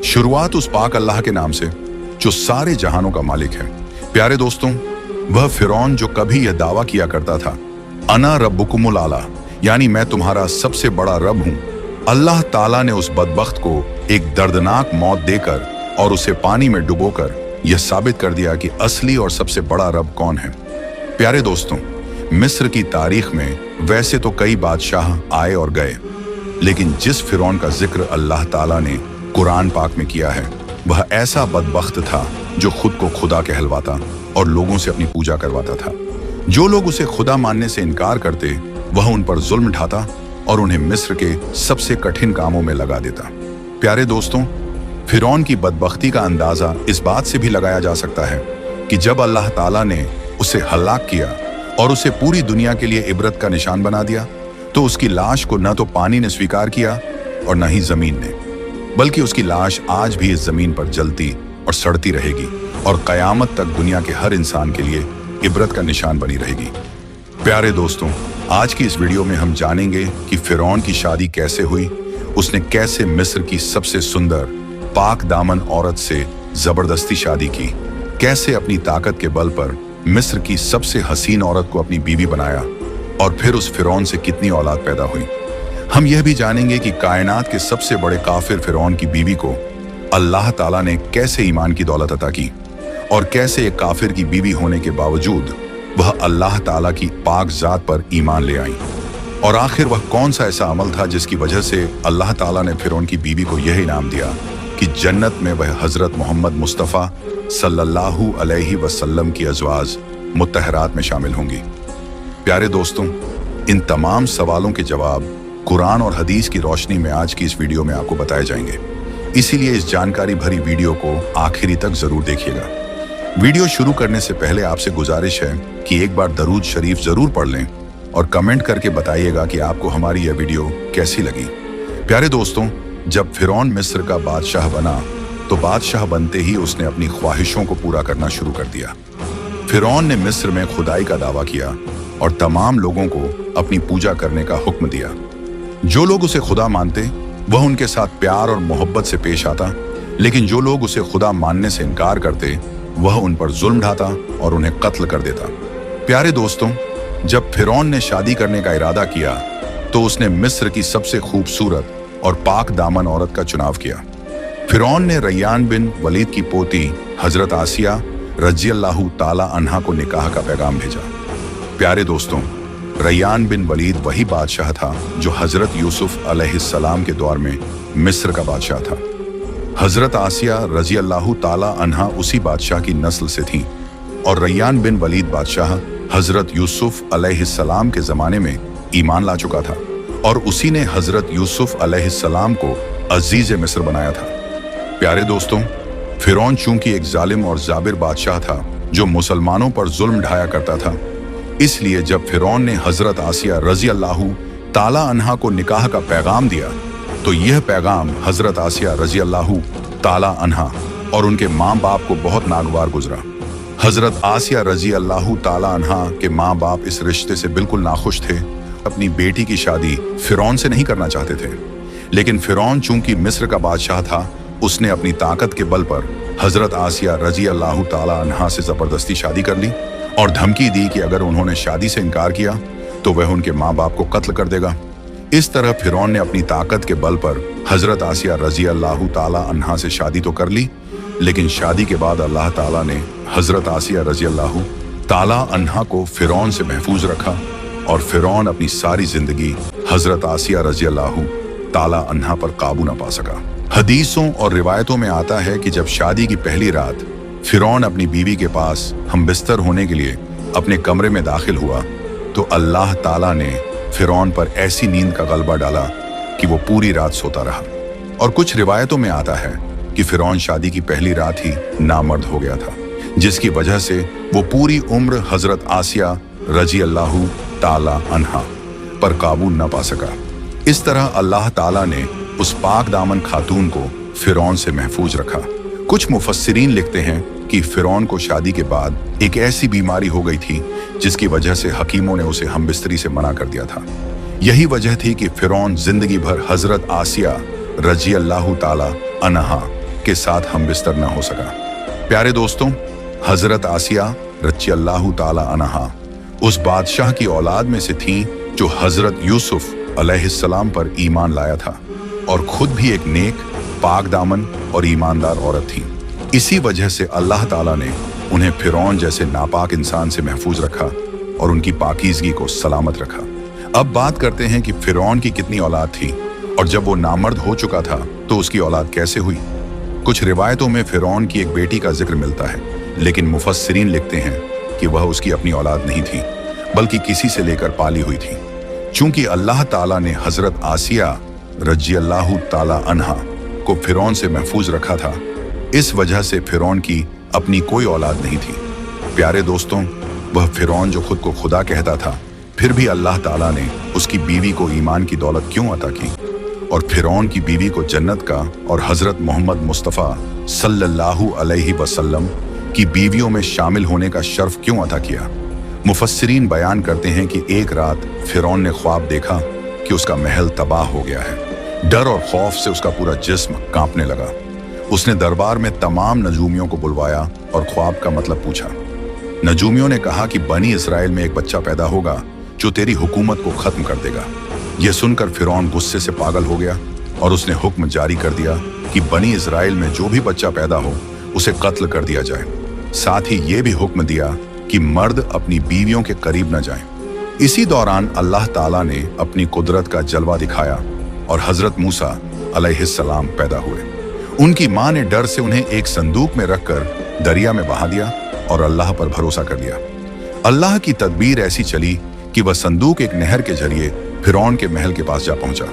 शुरुआत उस पाक अल्लाह के नाम से जो सारे जहानों का मालिक है। प्यारे दोस्तों, वह फिरौन जो कभी यह दावा किया करता था, अना रब्बुकुमुल आला, यानी मैं तुम्हारा सबसे बड़ा रब हूं, अल्लाह ताला ने उस बदबख्त को एक दर्दनाक मौत देकर और उसे पानी में डुबोकर यह साबित कर दिया कि असली और सबसे बड़ा रब कौन है। प्यारे दोस्तों, मिस्र की तारीख में वैसे तो कई बादशाह आए और गए, लेकिन जिस फिरौन का जिक्र अल्लाह ताला ने कुरान पाक में किया है, वह ऐसा बदबख्त था जो खुद को खुदा कहलवाता और लोगों से अपनी पूजा करवाता था। जो लोग उसे खुदा मानने से इनकार करते, वह उन पर जुल्म ढाता और उन्हें मिस्र के सबसे कठिन कामों में लगा देता। प्यारे दोस्तों, फिरौन की बदबख्ती का अंदाजा इस बात से भी लगाया जा सकता है कि जब अल्लाह ताला ने उसे हलाक किया और उसे पूरी दुनिया के लिए इबरत का निशान बना दिया, तो उसकी लाश को न तो पानी ने स्वीकार किया और न ही जमीन ने, बल्कि उसकी लाश आज भी इस जमीन पर जलती और सड़ती रहेगी और कयामत तक दुनिया के हर इंसान के लिए इबरत का निशान बनी रहेगी। प्यारे दोस्तों, आज की इस वीडियो में हम जानेंगे कि फिरौन की शादी कैसे हुई, उसने कैसे मिस्र की सबसे सुंदर पाक दामन औरत से जबरदस्ती शादी की, कैसे अपनी ताकत के बल पर मिस्र की सबसे हसीन औरत को अपनी बीवी बनाया और फिर उस फिरौन से कितनी औलाद पैदा हुई। हम यह भी जानेंगे कि कायनात के सबसे बड़े काफिर फिरौन की बीवी को अल्लाह ताला ने कैसे ईमान की दौलत अता की और कैसे एक काफिर की बीवी होने के बावजूद वह अल्लाह ताला की पाक जात पर ईमान ले आई, और आखिर वह कौन सा ऐसा अमल था जिसकी वजह से अल्लाह ताला ने फिरौन की बीवी को यह इनाम दिया कि जन्नत में वह हजरत मोहम्मद मुस्तफ़ा सल्लल्लाहु अलैहि वसल्लम की अज़वाज मुत्तहरात में शामिल होंगी। प्यारे दोस्तों, इन तमाम सवालों के जवाब कुरान और हदीस की रोशनी में आज की इस वीडियो में आपको बताए जाएंगे, इसीलिए इस जानकारी भरी वीडियो को आखिरी तक जरूर देखिएगा। वीडियो शुरू करने से पहले आपसे गुजारिश है कि एक बार दरूद शरीफ जरूर पढ़ लें और कमेंट करके बताइएगा कि आपको हमारी यह वीडियो कैसी लगी। प्यारे दोस्तों, जब फिरौन मिस्र का बादशाह बना तो बादशाह बनते ही उसने अपनी ख्वाहिशों को पूरा करना शुरू कर दिया। फिरौन ने मिस्र में खुदाई का दावा किया और तमाम लोगों को अपनी पूजा करने का हुक्म दिया। जो लोग उसे खुदा मानते, वह उनके साथ प्यार और मोहब्बत से पेश आता, लेकिन जो लोग उसे खुदा मानने से इनकार करते, वह उन पर जुल्म ढाता और उन्हें कत्ल कर देता। प्यारे दोस्तों, जब फिरौन ने शादी करने का इरादा किया तो उसने मिस्र की सबसे खूबसूरत और पाक दामन औरत का चुनाव किया। फिरौन ने रैयान बिन वलीद की पोती हजरत आसिया रज़ियल्लाहु ताला अन्हा को निकाह का पैगाम भेजा। प्यारे दोस्तों, रैयान बिन वलीद वही बादशाह था जो हजरत यूसुफ अलैहिस्सलाम के दौर में मिस्र का बादशाह था। हजरत आसिया रज़ियल्लाहु ताला अन्हा उसी बादशाह की नस्ल से थी और रैयान बिन वलीद बादशाह हजरत यूसुफ अलैहिस्सलाम के ज़माने में ईमान ला चुका था और उसी ने हजरत यूसुफ अलैहिस्सलाम को अजीज मिस्र बनाया था। प्यारे दोस्तों, फिरौन चूंकि एक जालिम और जाबिर बादशाह था जो मुसलमानों पर जुल्म ढाया करता था, इसलिए जब फिरौन ने हजरत आसिया रज़ियल्लाहु ताला अन्हा को निकाह का पैगाम दिया तो यह पैगाम हजरत आसिया रज़ियल्लाहु ताला अन्हा और उनके माँ बाप को बहुत नागवार गुजरा। हजरत आसिया रज़ियल्लाहु ताला अन्हा के माँ बाप इस रिश्ते से बिल्कुल नाखुश थे। अपनी बेटी की शादी फिरौन से नहीं करना चाहते थे, लेकिन फिरौन चूंकि मिस्र का बादशाह था, उसने अपनी ताकत के बल पर हजरत आसिया रज़ियल्लाहु ताला अन्हा से जबरदस्ती शादी कर ली और धमकी दी कि अगर उन्होंने शादी से इनकार किया तो वह उनके माँ बाप को कत्ल कर देगा। इस तरह फिरौन ने अपनी ताकत के बल पर हजरत आसिया रज़ियल्लाहु ताला अन्हा से शादी तो कर ली, लेकिन शादी के बाद अल्लाह ताला ने हजरत आसिया रज़ियल्लाहु ताला अन्हा को फिरौन से महफूज रखा और फिरौन अपनी सारी जिंदगी हजरत आसिया रज़ियल्लाहु ताला अन्हा पर काबू न पा सका। हदीसों और रिवायतों में आता है कि जब शादी की पहली रात फिरौन अपनी बीवी के पास हमबिस्तर होने के लिए अपने कमरे में दाखिल हुआ तो अल्लाह ताला ने फिरौन पर ऐसी नींद का गलबा डाला कि वो पूरी रात सोता रहा। और कुछ रिवायतों में आता है कि फिरौन शादी की पहली रात ही नामर्द हो गया था, जिसकी वजह से वो पूरी उम्र हजरत आसिया रज़ियल्लाहु ताला अन्हा पर काबू न पा सका। इस तरह अल्लाह ताला ने उस पाक दामन खातून को फिरौन से महफूज रखा। कुछ मुफस्सिरीन लिखते हैं कि फिरौन को शादी के बाद एक ऐसी बीमारी हो गई थी जिसकी वजह से हकीमों ने उसे हमबिस्तरी से मना कर दिया था। यही वजह थी कि फिरौन जिंदगी भर हजरत आसिया रजी अल्लाह ताला अन्हा के साथ हम बिस्तर न हो सका। प्यारे दोस्तों, हजरत आसिया रजी अल्लाह ताला अन्हा उस बादशाह की औलाद में से थी जो हजरत यूसुफ अलैहिस्सलाम पर ईमान लाया था और खुद भी एक नेक, पाक दामन और ईमानदार औरत थी। इसी वजह से अल्लाह ताला ने उन्हें फिरौन जैसे नापाक इंसान से महफूज रखा और उनकी पाकीज़गी को सलामत रखा। अब बात करते हैं कि फिरौन की कितनी औलाद थी और जब वो नामर्द हो चुका था तो उसकी औलाद कैसे हुई। कुछ रिवायतों में फिरौन की एक बेटी का जिक्र मिलता है, लेकिन मुफस्सिरीन लिखते हैं कि वह उसकी अपनी औलाद नहीं थी बल्कि किसी से लेकर पाली हुई थी। चूंकि अल्लाह ताला ने हजरत आसिया रजी अल्लाह ताला अन्हा को फिरौन से महफूज रखा था, इस वजह से फिरौन की अपनी कोई औलाद नहीं थी। प्यारे दोस्तों, वह फिरौन जो खुद को खुदा कहता था, फिर भी अल्लाह ताला ने उसकी बीवी को ईमान की दौलत क्यों अता की और फिरौन की बीवी को जन्नत का और हजरत मोहम्मद मुस्तफ़ा सल्लल्लाहु अलैहि वसल्लम की बीवियों में शामिल होने का शर्फ क्यों अता किया। मुफस्सिरीन बयान करते हैं कि एक रात फिरौन ने ख्वाब देखा कि उसका महल तबाह हो गया है। डर और खौफ से उसका पूरा जिस्म कांपने लगा। उसने दरबार में तमाम नजूमियों को बुलवाया और ख्वाब का मतलब पूछा। नजूमियों ने कहा कि बनी इसराइल में एक बच्चा पैदा होगा जो तेरी हुकूमत को खत्म कर देगा। यह सुनकर फिरौन गुस्से से पागल हो गया और उसने हुक्म जारी कर दिया कि बनी इसराइल में जो भी बच्चा पैदा हो उसे कत्ल कर दिया जाए। साथ ही ये भी हुक्म दिया कि मर्द अपनी बीवियों के करीब न जाएं। इसी दौरान अल्लाह ताला ने अपनी कुदरत का जलवा दिखाया और हजरत मूसा अलैहिस्सलाम पैदा हुए। उनकी मां ने डर से उन्हें एक संदूक में रखकर दरिया में बहा दिया और अल्लाह पर भरोसा कर लिया। अल्लाह की तदबीर ऐसी चली कि वह संदूक एक नहर के जरिए फिरौन के महल के पास जा पहुंचा।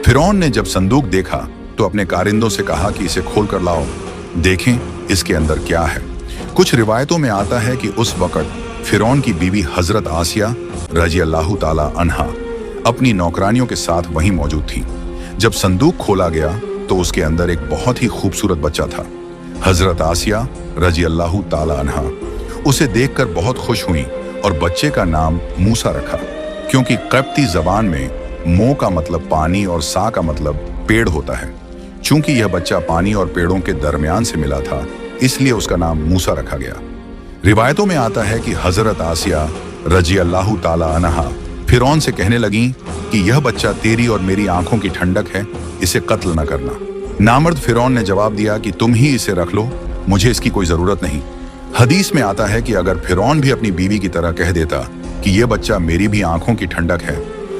फिरौन ने जब संदूक देखा तो अपने कारिंदों से कहा कि इसे खोल कर लाओ, देखें इसके अंदर क्या है। कुछ रिवायतों में आता है कि उस वक्त फिरौन की बीवी हजरत आसिया रजी अल्लाह ताला अन्हा अपनी नौकरानियों के साथ वहीं मौजूद थी। जब संदूक खोला गया तो उसके अंदर एक बहुत ही खूबसूरत बच्चा था। हजरत आसिया रजी अल्लाह ताला अन्हा उसे देखकर बहुत खुश हुई और बच्चे का नाम मूसा रखा, क्योंकि क़ब्ती ज़बान में मो का मतलब पानी और सा का मतलब पेड़ होता है। चूंकि यह बच्चा पानी और पेड़ों के दरमियान से मिला था, इसलिए उसका नाम मूसा रखा गया। रिवायतों में आता है कि हजरत आसिया रजी अल्लाह ताला अन्हा फिरौन से कहने लगी कि यह बच्चा तेरी और मेरी आंखों की ठंडक है, इसे कत्ल न करना। नामर्द फिरौन ने जवाब दिया कि तुम ही इसे रख लो, मुझे इसकी कोई जरूरत नहीं। हदीस में आता है कि अगर फिरौन भी अपनी बीवी की तरह कह देता कि यह बच्चा मेरी भी आंखों की ठंडक है,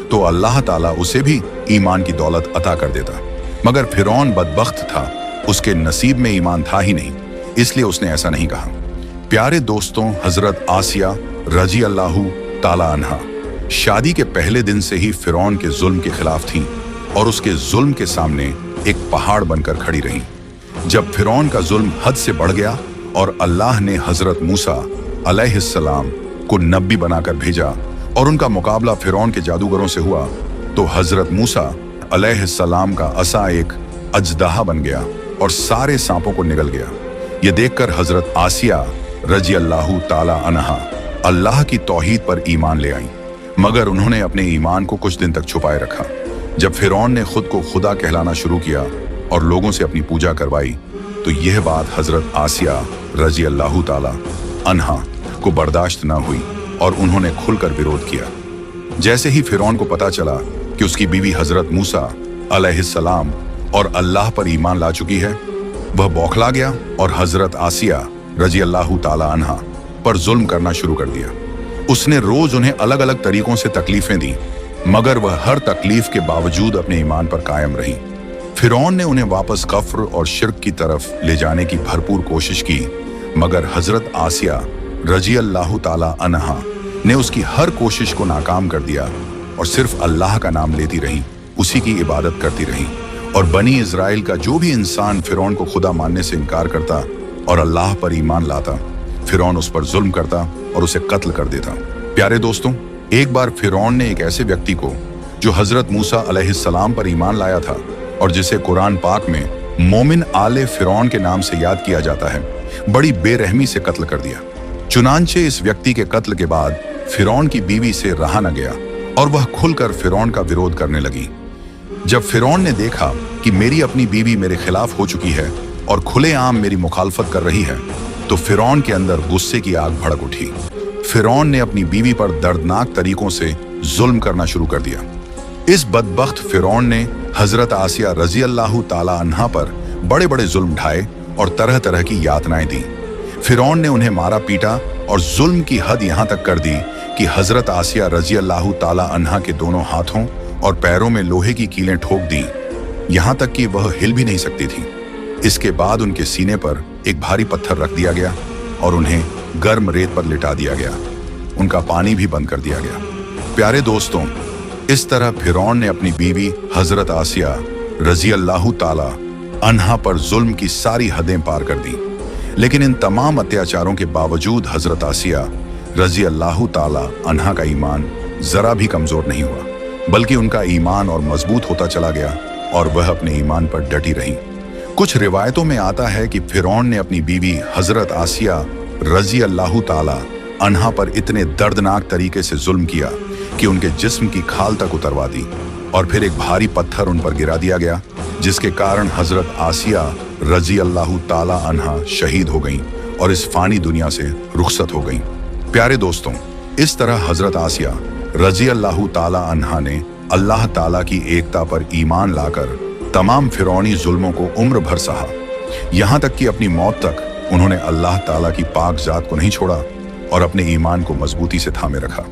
तो अल्लाह ताला उसे भी ईमान की दौलत अता कर देता। मगर फिरौन बदबख्त था, उसके नसीब में ईमान था ही नहीं, इसलिए उसने ऐसा नहीं कहा। प्यारे दोस्तों, हजरत आसिया रजी अल्लाह ताला अन्हा शादी के पहले दिन से ही फिरौन के जुल्म के खिलाफ थीं और उसके जुल्म के सामने एक पहाड़ बनकर खड़ी रहीं। जब फिरौन का जुल्म हद से बढ़ गया और अल्लाह ने हजरत मूसा अलैहिस्सलाम को नबी बनाकर भेजा और उनका मुकाबला फिरौन के जादूगरों से हुआ, तो हजरत मूसा अलैहिस्सलाम का असा एक अजदाहा बन गया और सारे सांपों को निगल गया। ये देखकर हजरत आसिया रजी अल्लाह ताला अन्हा अल्लाह की तौहीद पर ईमान ले आई, मगर उन्होंने अपने ईमान को कुछ दिन तक छुपाए रखा। जब फिरौन ने खुद को खुदा कहलाना शुरू किया और लोगों से अपनी पूजा करवाई, तो यह बात हजरत आसिया रजी अल्लाह ताला अन्हा को बर्दाश्त न हुई और उन्होंने खुलकर विरोध किया। जैसे ही फिरौन को पता चला कि उसकी बीवी हजरत मूसा अलैहिस्सलाम और अल्लाह पर ईमान ला चुकी है, वह बौखला गया और हजरत आसिया रजी अल्लाह ताला अन्हा पर जुल्म करना शुरू कर दिया। उसने रोज उन्हें अलग अलग तरीकों से तकलीफें दी, मगर वह हर तकलीफ के बावजूद अपने ईमान पर कायम रही। फिरौन ने उन्हें वापस कफ्र और शिर्क की तरफ ले जाने की भरपूर कोशिश की, मगर हजरत आसिया रजी अल्लाह ताला अन्हा ने उसकी हर कोशिश को नाकाम कर दिया और सिर्फ अल्लाह का नाम लेती रही, उसी की इबादत करती रही। और बनी इज़राइल का जो भी इंसान फिरौन को खुदा मानने से इनकार करता और अल्लाह पर ईमान लाता, फिरौन उस पर जुल्म करता और उसे कत्ल कर देता। प्यारे दोस्तों, एक बार फिरौन ने एक ऐसे व्यक्ति को जो हजरत मूसा अलैहिस्सलाम पर ईमान लाया था और जिसे कुरान पाक में मोमिन आले फिरौन के नाम से याद किया जाता है, बड़ी बेरहमी से कत्ल कर दिया। चुनांचे इस व्यक्ति के कत्ल के बाद फिरौन की बीवी से रहा न गया और वह खुलकर फिरौन का विरोध करने लगी। जब फिरौन ने देखा कि मेरी अपनी बीवी मेरे खिलाफ हो चुकी है और खुलेआम मेरी मुखालफत कर रही है, तो फिरौन के अंदर गुस्से की आग भड़क उठी। फिरौन ने अपनी बीवी पर दर्दनाक तरीकों से जुल्म करना शुरू कर दिया। इस बदबख्त फिरौन ने हजरत आसिया रजी अल्लाह ताला अन्हा पर बड़े बड़े जुल्म ढाए और तरह तरह की यातनाएं दी। फिरौन ने उन्हें मारा पीटा और जुल्म की हद यहां तक कर दी कि हजरत आसिया रजी अल्लाह ताला अन्हा के दोनों हाथों और पैरों में लोहे की कीलें ठोक दी, यहां तक कि वह हिल भी नहीं सकती थी। इसके बाद उनके सीने पर एक भारी पत्थर रख दिया गया और उन्हें गर्म रेत पर लिटा दिया गया। उनका पानी भी बंद कर दिया गया। प्यारे दोस्तों, इस तरह फिरौन ने अपनी बीवी हजरत आसिया रजी अल्लाह ताला अन्हा पर जुल्म की सारी हदें पार कर दी। लेकिन इन तमाम अत्याचारों के बावजूद हजरत आसिया रजी अल्लाह ताला अन्हा का ईमान जरा भी कमजोर नहीं हुआ, बल्कि उनका ईमान और मजबूत होता चला गया और वह अपने ईमान पर डटी रही। कुछ रिवायतों में आता है कि फिरौन ने अपनी बीवी हजरत आसिया रजी अल्लाह ताला अन्हा पर इतने दर्दनाक तरीके से जुल्म किया कि उनके जिस्म की खाल तक उतरवा दी और फिर एक भारी पत्थर उन पर गिरा दिया गया, जिसके कारण हजरत आसिया रजी अल्लाह ताला अन्हा शहीद हो गईं और इस फानी दुनिया से रुखसत हो गईं। प्यारे दोस्तों, इस तरह हजरत आसिया रजी अल्लाह ताला अन्हा ने अल्लाह ताला की एकता पर ईमान लाकर तमाम फिरौनी जुल्मों को उम्र भर सहा। यहाँ तक कि अपनी मौत तक उन्होंने अल्लाह ताला की पाक जात को नहीं छोड़ा और अपने ईमान को मजबूती से थामे रखा।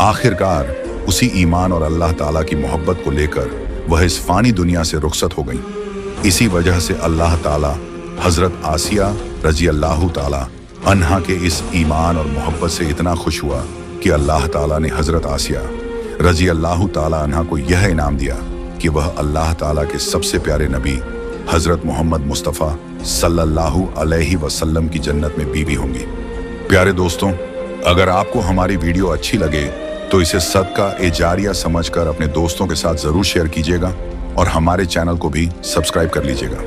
आखिरकार उसी ईमान और अल्लाह ताला की मोहब्बत को लेकर वह इस फानी दुनिया से रुखसत हो गई। इसी वजह से अल्लाह ताला हजरत आसिया रजी अल्लाह ताला अन्हा के इस ईमान और मोहब्बत से इतना खुश हुआ कि अल्लाह ताला ने हजरत आसिया रजी अल्लाह ताला अन्हा को यह इनाम दिया कि वह अल्लाह ताला के सबसे प्यारे नबी हजरत मोहम्मद मुस्तफ़ा सल्लल्लाहु अलैहि वसल्लम की जन्नत में बीवी होंगी। प्यारे दोस्तों, अगर आपको हमारी वीडियो अच्छी लगे तो इसे सदका ए जारिया समझकर अपने दोस्तों के साथ जरूर शेयर कीजिएगा और हमारे चैनल को भी सब्सक्राइब कर लीजिएगा।